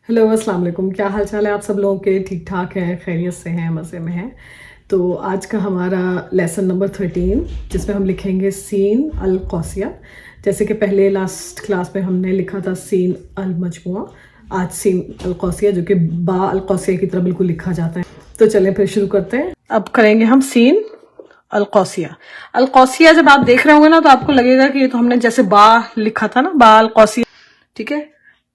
Hello, अस्सलाम वालेकुम। क्या हाल चाल है आप सब लोगों के? ठीक ठाक हैं, खैरियत से हैं, मज़े में हैं। तो आज का हमारा लेसन नंबर 13 जिसमें हम लिखेंगे सीन अल कौसिया। जैसे कि पहले लास्ट क्लास में हमने लिखा था सीन अल मजमुआ, आज सीन अल कौसिया जो कि बा अल कौसिया की तरह बिल्कुल लिखा जाता है। तो चलें फिर शुरू करते हैं। अब करेंगे हम सीन अल कौसिया। अल कौसिया जब आप देख रहे होंगे ना तो आपको लगेगा कि ये तो हमने जैसे बा लिखा था ना, बा अल कौसिया, ठीक है।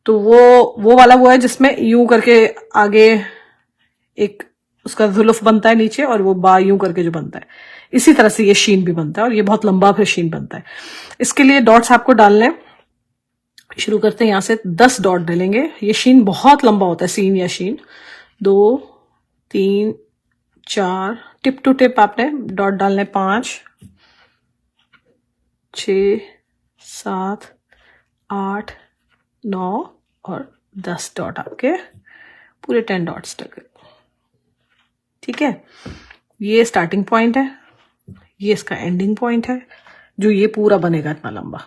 तो वो वाला वो है जिसमें यूं करके आगे एक उसका जुल्फ बनता है नीचे, और वो बा यूं करके जो बनता है, इसी तरह से ये शीन भी बनता है, और ये बहुत लंबा फिर शीन बनता है। इसके लिए डॉट्स आपको डालने हैं। शुरू करते हैं, यहां से 10 डॉट डालेंगे। ये शीन बहुत लंबा होता है, सीन या शीन। 2 3 4 टिप टू टिप आपने डॉट डालने, 5 6 7 8 9 और 10 डॉट आपके पूरे 10 डॉट्स तक, ठीक है। ये स्टार्टिंग पॉइंट है, ये इसका एंडिंग पॉइंट है, जो ये पूरा बनेगा इतना लंबा,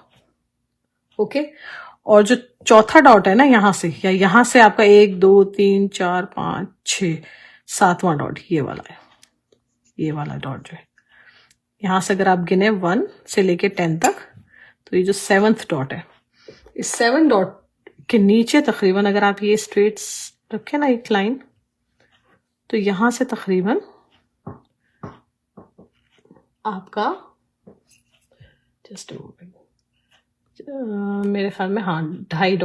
ओके। और जो चौथा डॉट है ना, यहां से या यहां से आपका 1 2 3 4 5 6 7वां डॉट ये वाला है। ये वाला डॉट जो है यहां से अगर आप गिने 1 से लेके 10 तक, तो ये जो 7th डॉट है, इस 7 डॉट के नीचे तकरीबन अगर आप ये स्ट्रेट रखे ना एक लाइन, तो यहां से तकरीबन आपका, जस्ट मेरे ख्याल में, हाँ, 2.5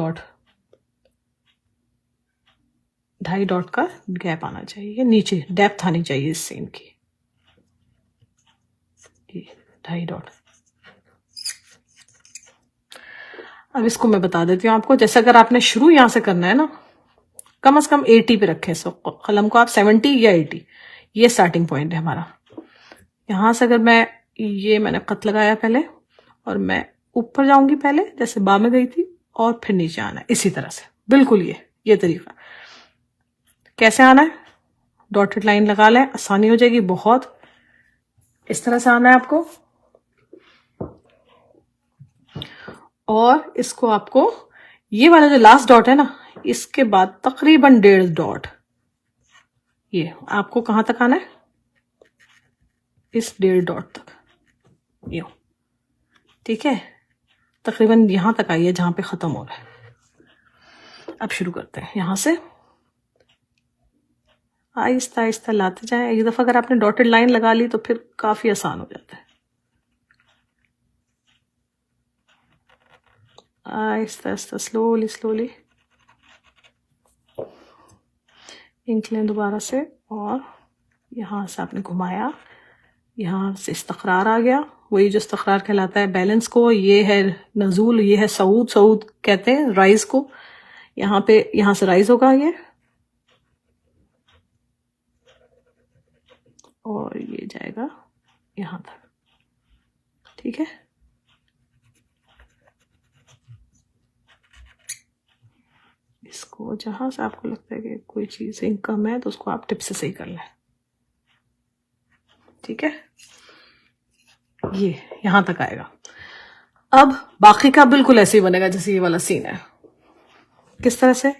डॉट का गैप आना चाहिए, नीचे डेप्थ आनी चाहिए इस सीन की, 2.5 डॉट। अब इसको मैं बता देती हूँ आपको। जैसे अगर आपने शुरू यहां से करना है ना, कम से कम 80 पे रखें सो कलम को आप, 70 या 80, ये स्टार्टिंग पॉइंट है हमारा। यहां से अगर मैं, ये मैंने कत लगाया पहले, और मैं ऊपर जाऊंगी पहले जैसे बा में गई थी, और फिर नीचे आना है इसी तरह से, बिल्कुल ये तरीका। कैसे आना है? डॉटेड लाइन लगा लें, आसानी हो जाएगी बहुत। इस तरह से आना है आपको, और इसको आपको, ये वाला जो लास्ट डॉट है ना, इसके बाद तकरीबन 1.5 डॉट, ये आपको कहां तक आना है? इस 1.5 डॉट तक, ये, ठीक है। तकरीबन यहां तक आइए जहां पे खत्म हो रहा है। अब शुरू करते हैं यहां से, आहिस्ता आहिस्ता लाते जाएं। एक दफा अगर आपने डॉटेड लाइन लगा ली तो फिर काफी आसान हो जाता है। Aahista Aahista, slowly slowly ink लें दोबारा से, और यहां से आपने घुमाया, यहां से इस्तकरार आ गया। वही जो इस्तकरार कहलाता है बैलेंस को, ये है नजूल, ये है सऊद, सऊद कहते हैं राइज को। यहाँ पे, यहां से राइज होगा ये, और ये जाएगा यहां तक, ठीक है। इसको जहां से आपको लगता है कि कोई चीज इंक कम है, तो उसको आप टिप से सही कर लें, ठीक है। ये यहां तक आएगा। अब बाकी का बिल्कुल ऐसे ही बनेगा जैसे ये वाला सीन है। किस तरह से?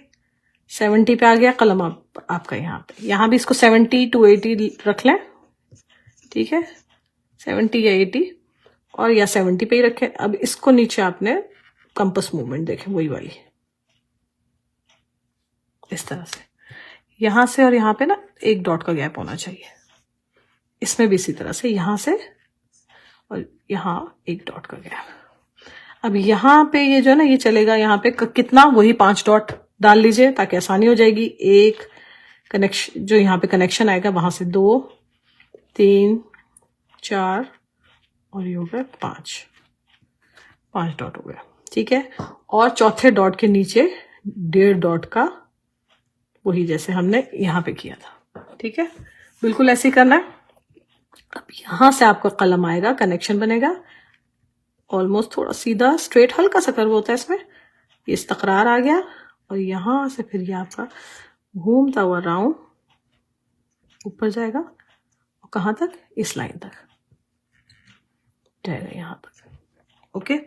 70 पे आ गया कलम आपका, यहाँ भी इसको 70 to 80 रख लें, ठीक है। 70 या 80, और या 70 पे ही रखें। अब इसको नीचे आपने कंपस मूवमेंट देखें, वही वाली, इस तरह से यहां से, और यहां पे ना 1 डॉट का गैप होना चाहिए। इसमें भी इसी तरह से यहां से, और यहां 1 डॉट का गैप। अब यहाँ पे ये जो है ना, ये चलेगा यहाँ पे कितना, वही 5 डॉट डाल लीजिए ताकि आसानी हो जाएगी। एक कनेक्शन, जो यहाँ पे कनेक्शन आएगा, वहां से 2 3 4, और ये हो गया 5 डॉट हो गया, ठीक है। और चौथे डॉट के नीचे 1.5 डॉट का, वही जैसे हमने यहाँ पे किया था, ठीक है। बिल्कुल ऐसे ही करना है। अब यहां से आपका कलम आएगा, कनेक्शन बनेगा ऑलमोस्ट थोड़ा सीधा स्ट्रेट, हल्का सा कर्व होता है इसमें। ये इस्तकरार आ गया, और यहां से फिर ये आपका घूमता हुआ राउंड ऊपर जाएगा, और कहां तक? इस लाइन तक जाएगा, यहां तक, ओके।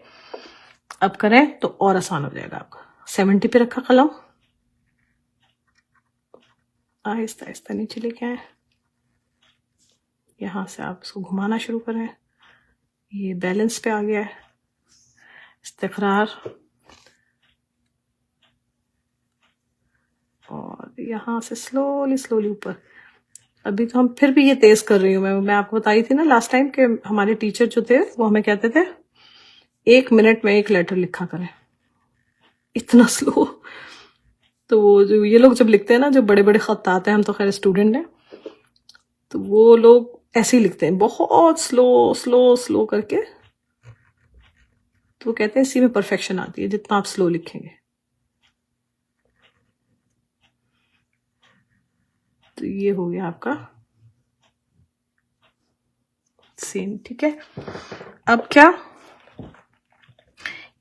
अब करें तो और आसान हो जाएगा आपका। 70 पे रखा कलम, आहिस्ता आहिस्ता नीचे लेके आए, यहाँ से आप इसको घुमाना शुरू करें, ये बैलेंस पे आ गया है, इस्तिक़रार, और यहाँ से स्लोली स्लोली ऊपर। अभी तो हम फिर भी ये तेज कर रही हूँ मैं आपको बताई थी ना लास्ट टाइम कि हमारे टीचर जो थे वो हमें कहते थे 1 मिनट में 1 लेटर लिखा करें, इतना स्लो। तो वो जो ये लोग जब लिखते हैं ना, जो बड़े बड़े खत आते हैं, हम तो खैर स्टूडेंट हैं, तो वो लोग ऐसे ही लिखते हैं, बहुत स्लो स्लो स्लो करके। तो वो कहते हैं इसी में परफेक्शन आती है, जितना आप स्लो लिखेंगे। तो ये हो गया आपका सीन, ठीक है। अब क्या,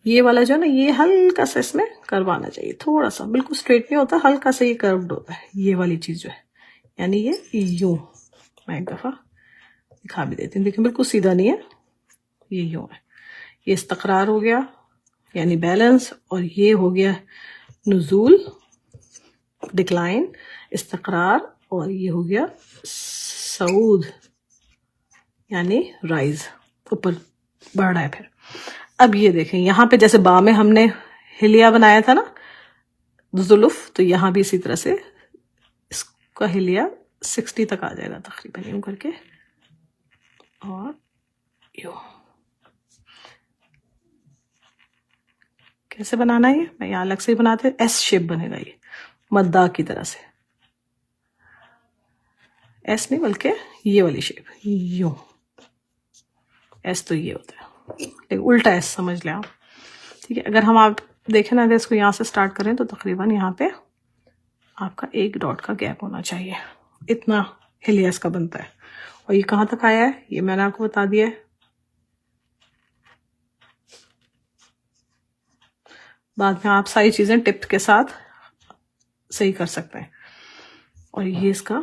ये वाला जो है ना, ये हल्का सा इसमें करवाना चाहिए, थोड़ा सा, बिल्कुल स्ट्रेट नहीं होता, हल्का सा ये कर्व्ड होता है, ये वाली चीज जो है, यानी ये यूं। मैं एक दफा दिखा भी देती हूँ, देखिए बिल्कुल सीधा नहीं है, ये यूं है। ये इस्तक़रार हो गया यानी बैलेंस, और ये हो गया नुज़ूल, डिक्लाइन, इस्तक़रार, और ये हो गया सऊद यानी राइज, ऊपर बढ़ रहा है। फिर अब ये देखें, यहाँ पे जैसे बा में हमने हिलिया बनाया था ना, जुलुफ, तो यहाँ भी इसी तरह से इसका हिलिया 60 तक आ जाएगा तकरीबन, यूं करके, और यूं। कैसे बनाना है ये, मैं यहाँ अलग से ही बनाते, एस शेप बनेगा ये, मद्दा की तरह से, एस नहीं बल्कि ये वाली शेप, यूं। एस तो ये होता है, लेकिन उल्टा एस समझ लें आप, ठीक है। अगर हम आप देखें ना, अगर इसको यहाँ से स्टार्ट करें तो तकरीबन यहाँ पे आपका 1 डॉट का गैप होना चाहिए, इतना हिलिया इसका बनता है। और ये कहाँ तक आया है ये मैंने आपको बता दिया है। बाद में आप सारी चीजें टिप के साथ सही कर सकते हैं। और ये इसका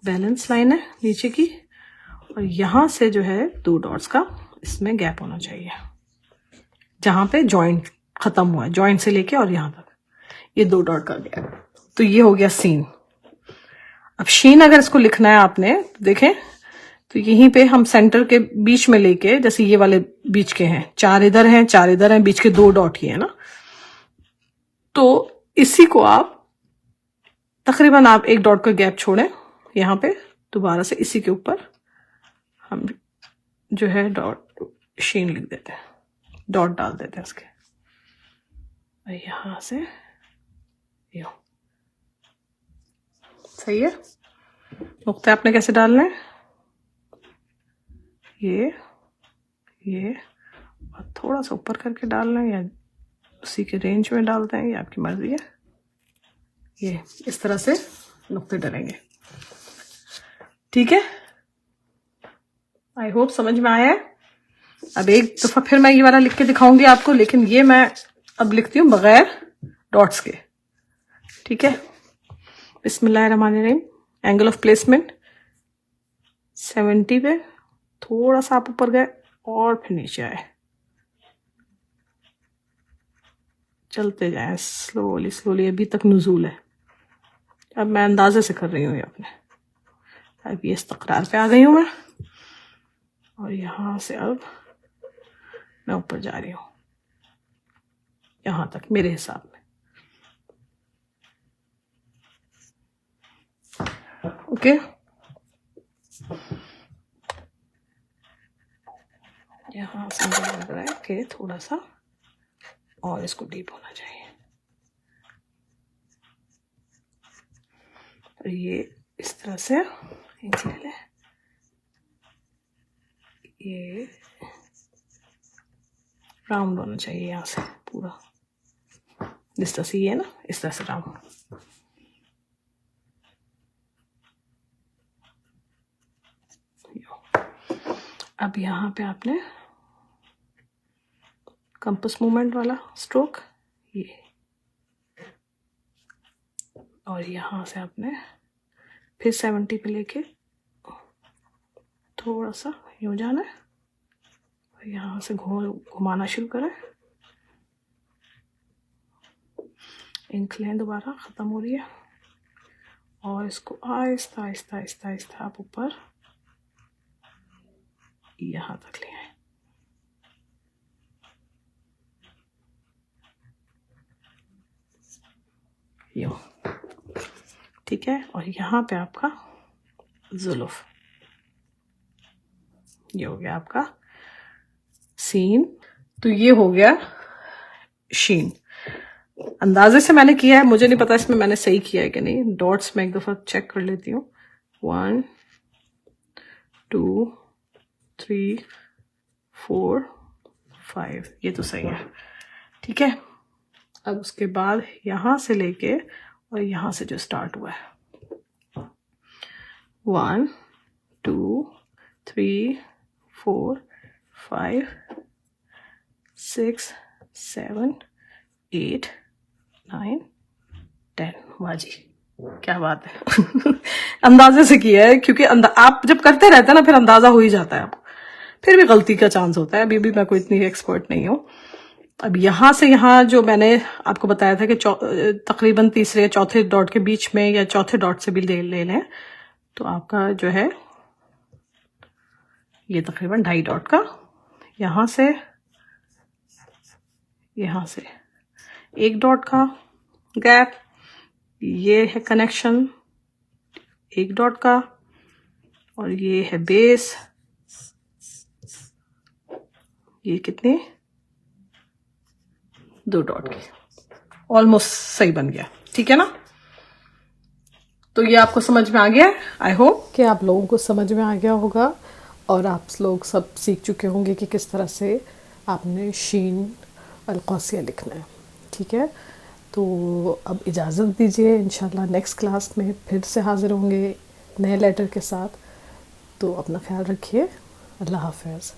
बैलेंस लाइन है नीचे की, और यहां से जो है 2 डॉट्स का इसमें गैप होना चाहिए, जहां पे जॉइंट खत्म हुआ है, जॉइंट से लेके और यहां तक ये 2 डॉट का गैप। तो ये हो गया सीन। अब शीन अगर इसको लिखना है आपने, तो देखें, तो यहीं पे हम सेंटर के बीच में लेके, जैसे ये वाले बीच के हैं, 4 इधर हैं 4 इधर हैं, बीच के 2 डॉट ही है ना, तो इसी को आप तकरीबन आप 1 डॉट का गैप छोड़ें, यहाँ पे दोबारा से इसी के ऊपर हम जो है डॉट शीन लिख देते हैं, डॉट डाल देते हैं इसके, और यहां से यूं। सही है। नुक्ते आपने कैसे डालना है, ये और थोड़ा सा ऊपर करके डालना है, या उसी के रेंज में डालते हैं, ये आपकी मर्जी है। ये इस तरह से नुक्ते डलेंगे, ठीक है। आई होप समझ में आया है। अब एक दफा फिर मैं ये वाला लिख के दिखाऊंगी आपको, लेकिन ये मैं अब लिखती हूँ बगैर डॉट्स के, ठीक है। बिस्मिल्लाहिर्रहमानिर्रहीम। एंगल ऑफ प्लेसमेंट 70 पे, थोड़ा सा आप ऊपर गए और फिर नीचे आए, चलते जाएं स्लोली स्लोली, अभी तक नुज़ूल है। अब मैं अंदाजे से कर रही हूँ ये अपने, अब ये इस्तक़रार पे आ गई हूँ मैं, और यहां से अब मैं ऊपर जा रही हूँ यहां तक मेरे हिसाब में, ओके। यहां से मुझे लग रहा है कि थोड़ा सा और इसको डीप होना चाहिए, और ये इस तरह से ये राउंड होना चाहिए, यहाँ से पूरा जिस तरह से ये है ना, इस तरह से राउंड। अब यहाँ पे आपने कंपास मूवमेंट वाला स्ट्रोक, ये, और यहाँ से आपने फिर 70 पे लेके थोड़ा सा यूं जाना है, और यहाँ से घुमाना शुरू करें। इंक लें, दोबारा ख़त्म हो रही है, और इसको आहिस्ता आहिस्ता आहिस्ता आहिस्ता आप ऊपर यहाँ तक ले आए। यो, ठीक है। और यहाँ पे आपका जुल्फ, ये हो गया आपका सीन। तो ये हो गया शीन। अंदाजे से मैंने किया है, मुझे नहीं पता इसमें मैंने सही किया है कि नहीं। डॉट्स में एक दफा चेक कर लेती हूँ। 1 2 3 4 5, ये तो सही है, ठीक है। अब उसके बाद यहां से लेके और यहां से जो स्टार्ट हुआ है 1 2 3 4 5 6 7 8 9 10। वाह जी, क्या बात है। अंदाजे से किया है, क्योंकि आप जब करते रहते हैं ना फिर अंदाजा हो ही जाता है आपको, फिर भी गलती का चांस होता है। अभी भी मैं कोई इतनी एक्सपर्ट नहीं हूँ। अब यहां से यहां जो मैंने आपको बताया था कि तकरीबन तीसरे चौथे डॉट के बीच में या चौथे डॉट से भी ले लें, तो आपका जो है ये तकरीबन 2.5 डॉट का यहां से 1 डॉट का गैप, ये है कनेक्शन 1 डॉट का, और ये है बेस, ये कितने 2 डॉट की। ऑलमोस्ट सही बन गया, ठीक है ना। तो ये आपको समझ में आ गया। आई होप कि आप लोगों को समझ में आ गया होगा और आप लोग सब सीख चुके होंगे कि किस तरह से आपने शीन अलक़ौसिया लिखना है, ठीक है। तो अब इजाज़त दीजिए, इंशाल्लाह नेक्स्ट क्लास में फिर से हाज़िर होंगे नए लेटर के साथ। तो अपना ख्याल रखिए, अल्लाह हाफ़िज़।